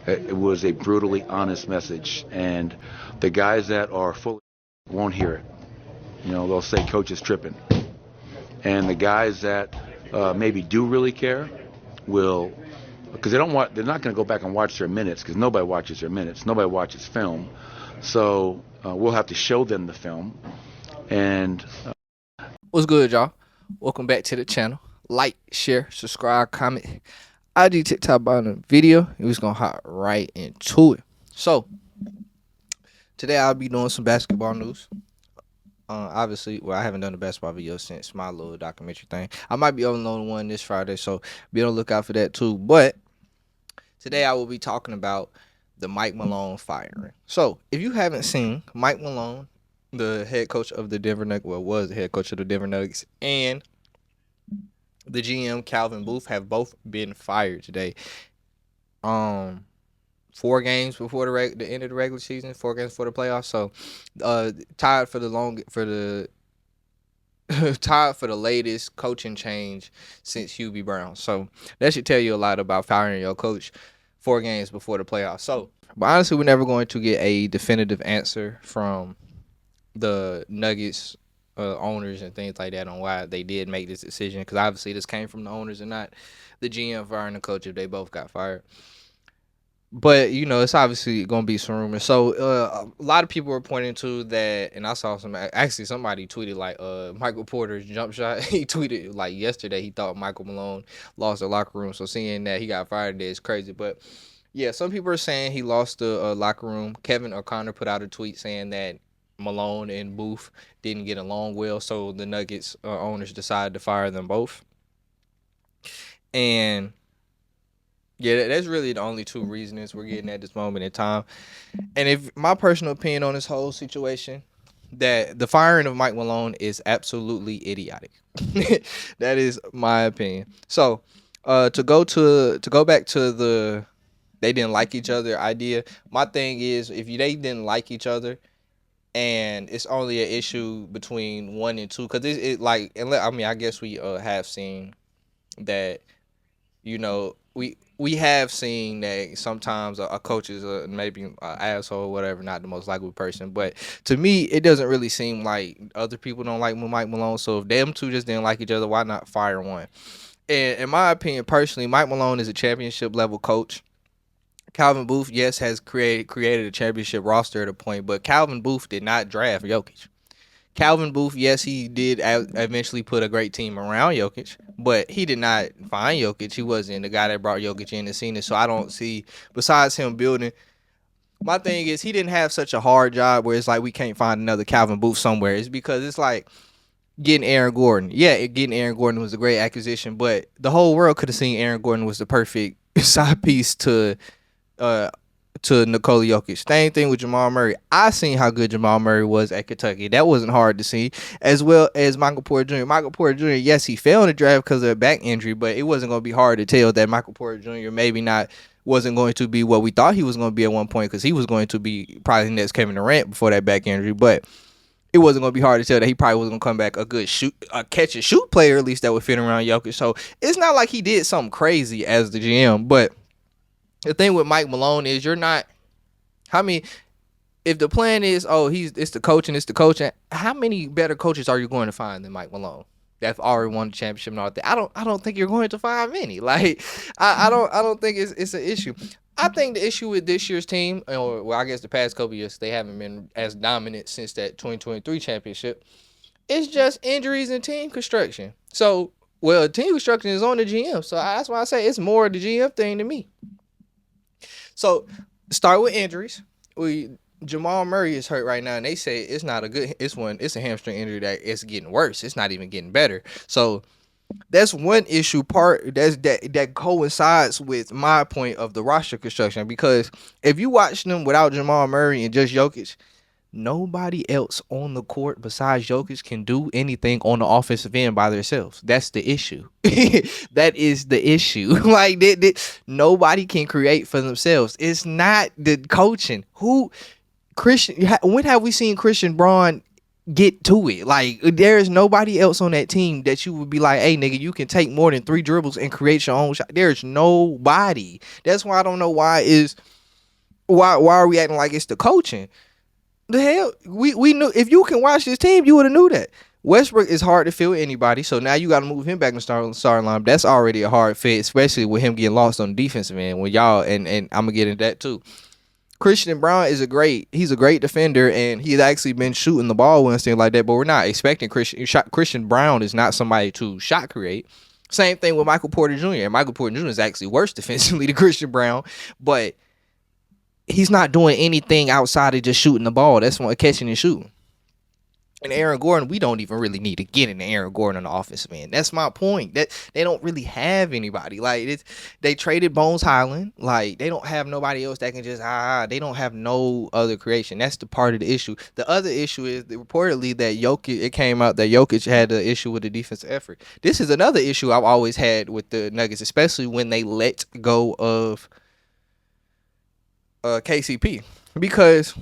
It was a brutally honest message, and the guys that are fully won't hear it. They'll say coach is tripping, and the guys that maybe do really care will, because they're not going to go back and watch their minutes, because nobody watches their minutes, nobody watches film. So we'll have to show them the film. And What's good, y'all? Welcome back to the channel. Like, share, subscribe, comment. IG, TikTok about the video. We was gonna hop right into it. So today I'll be doing some basketball news. Obviously, I haven't done a basketball video since my little documentary thing. I might be uploading one this Friday, so be on the lookout for that too. But today I will be talking about the Mike Malone firing. So if you haven't seen Mike Malone, the head coach of the Denver Nuggets, was the head coach of the Denver Nuggets, and the GM Calvin Booth have both been fired today. 4 games before the end of the regular season, 4 games for the playoffs. So, tied for the tied for the latest coaching change since Hubie Brown. So that should tell you a lot about firing your coach 4 games before the playoffs. So, but honestly, we're never going to get a definitive answer from the Nuggets owners and things like that on why they did make this decision, because obviously this came from the owners and not the GM firing the coach if they both got fired. But it's obviously gonna be some rumors. So a lot of people were pointing to that, and I saw somebody tweeted like Michael Porter's jump shot. He tweeted like yesterday he thought Michael Malone lost the locker room. So seeing that he got fired today is crazy. But yeah, some people are saying he lost the locker room. Kevin O'Connor put out a tweet saying that Malone and Booth didn't get along well, so the Nuggets owners decided to fire them both. And yeah, that's really the only two reasons we're getting at this moment in time. And if my personal opinion on this whole situation, that the firing of Mike Malone is absolutely idiotic. That is my opinion. So to go back to the they didn't like each other idea, my thing is, if they didn't like each other and it's only an issue between 1 and 2, because I guess we have seen that, we have seen that sometimes a coach is maybe an asshole or whatever, not the most likable person. But to me, it doesn't really seem like other people don't like Mike Malone. So if them two just didn't like each other, why not fire one? And in my opinion, personally, Mike Malone is a championship level coach. Calvin Booth, yes, has created a championship roster at a point, but Calvin Booth did not draft Jokic. Calvin Booth, yes, he did eventually put a great team around Jokic, but he did not find Jokic. He wasn't the guy that brought Jokic in the scene. So I don't see, besides him building, my thing is he didn't have such a hard job where it's like we can't find another Calvin Booth somewhere. It's because it's like getting Aaron Gordon. Yeah, getting Aaron Gordon was a great acquisition, but the whole world could have seen Aaron Gordon was the perfect side piece to Nikola Jokic. Same thing with Jamal Murray. I seen how good Jamal Murray was at Kentucky. That wasn't hard to see. As well as Michael Porter Jr. Michael Porter Jr., yes, he failed in the draft because of a back injury, but it wasn't going to be hard to tell that Michael Porter Jr. wasn't going to be what we thought he was going to be at one point, because he was going to be probably the next Kevin Durant before that back injury. But it wasn't going to be hard to tell that he probably wasn't going to come back a good catch and shoot player, at least that would fit around Jokic. So it's not like he did something crazy as the GM. But the thing with Mike Malone is if the plan is, it's the coaching, how many better coaches are you going to find than Mike Malone that already won the championship and all that? I don't think you're going to find many. Like I don't think it's an issue. I think the issue with this year's team, or well, I guess the past couple years, they haven't been as dominant since that 2023 championship. It's just injuries and team construction. So, team construction is on the GM. So that's why I say it's more of the GM thing to me. So, start with injuries. Jamal Murray is hurt right now, and they say it's not a good. It's a hamstring injury that it's getting worse. It's not even getting better. So that's one issue that coincides with my point of the roster construction. Because if you watch them without Jamal Murray and just Jokic, nobody else on the court besides Jokic can do anything on the offensive end by themselves. That's the issue. That is the issue. Like nobody can create for themselves. It's not the coaching. When have we seen Christian Braun get to it? Like, there is nobody else on that team that you would be like, hey, nigga, you can take more than 3 dribbles and create your own shot. There's nobody. That's why I don't know why is Why are we acting like it's the coaching? The hell, we knew if you can watch this team, you would have knew that Westbrook is hard to fill with anybody. So now you got to move him back in the starting line. That's already a hard fit, especially with him getting lost on the defensive end. When y'all and I'm gonna get into that too. Christian Brown is he's a great defender, and he's actually been shooting the ball and stuff like that. But we're not expecting Christian Brown is not somebody to shot create. Same thing with Michael Porter Jr. And Michael Porter Jr. is actually worse defensively than Christian Brown, but he's not doing anything outside of just shooting the ball. That's what catching and shooting. And Aaron Gordon, we don't even really need to get into Aaron Gordon on the offensive end. That's my point. That they don't really have anybody. Like they traded Bones Highland. Like they don't have nobody else that can just They don't have no other creation. That's the part of the issue. The other issue is that reportedly that it came out that Jokic had the issue with the defensive effort. This is another issue I've always had with the Nuggets, especially when they let go of KCP, because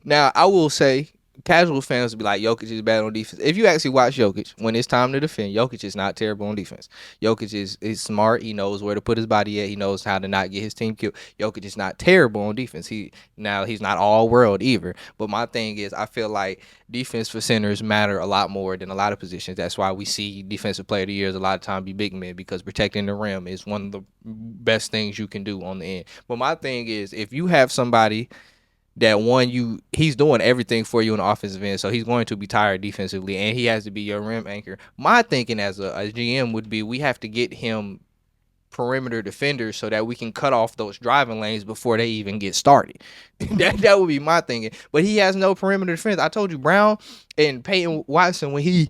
now I will say casual fans will be like, Jokic is bad on defense. If you actually watch Jokic, when it's time to defend, Jokic is not terrible on defense. Jokic is smart. He knows where to put his body at. He knows how to not get his team killed. Jokic is not terrible on defense. He's not all world either. But my thing is, I feel like defense for centers matter a lot more than a lot of positions. That's why we see defensive player of the years a lot of time be big men, because protecting the rim is one of the best things you can do on the end. But my thing is, if you have somebody that he's doing everything for you on the offensive end, so he's going to be tired defensively, and he has to be your rim anchor. My thinking as a GM would be we have to get him perimeter defenders so that we can cut off those driving lanes before they even get started. that would be my thinking. But he has no perimeter defense. I told you, Brown and Peyton Watson, when he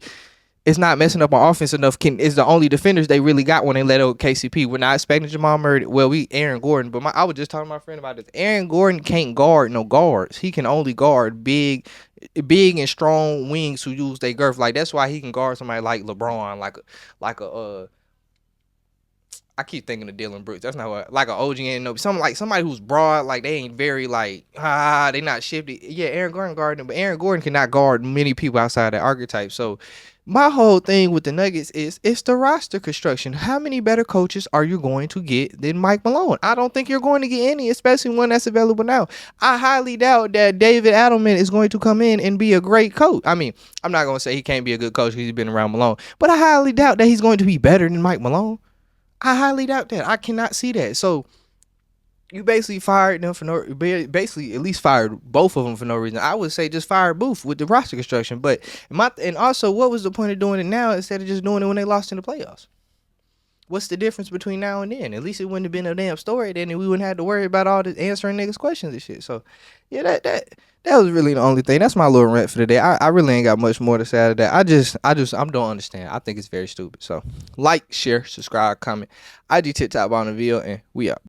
is not messing up on offense enough, is the only defenders they really got when they let out KCP. We're not expecting Jamal Murray. Well, Aaron Gordon, but I was just talking to my friend about this. Aaron Gordon can't guard no guards. He can only guard big and strong wings who use their girth. Like that's why he can guard somebody like LeBron, I keep thinking of Dylan Brooks. That's not what, like an OG and somebody who's broad, like they ain't very they not shifty. Yeah, Aaron Gordon guarding, but Aaron Gordon cannot guard many people outside that archetype. So my whole thing with the Nuggets is it's the roster construction. How many better coaches are you going to get than Mike Malone? I don't think you're going to get any, especially one that's available now. I highly doubt that David Adelman is going to come in and be a great coach. I mean, I'm not going to say he can't be a good coach because he's been around Malone, but I highly doubt that he's going to be better than Mike Malone. I highly doubt that. I cannot see that. So you basically fired them basically at least fired both of them for no reason. I would say just fire Booth with the roster construction. But and also, what was the point of doing it now instead of just doing it when they lost in the playoffs? What's the difference between now and then? At least it wouldn't have been a damn story then, and we wouldn't have to worry about all this answering niggas' questions and shit. So yeah, that was really the only thing. That's my little rant for today. I really ain't got much more to say out of that. I don't understand. I think it's very stupid. So like, share, subscribe, comment. IG TikTok on the video, and we out.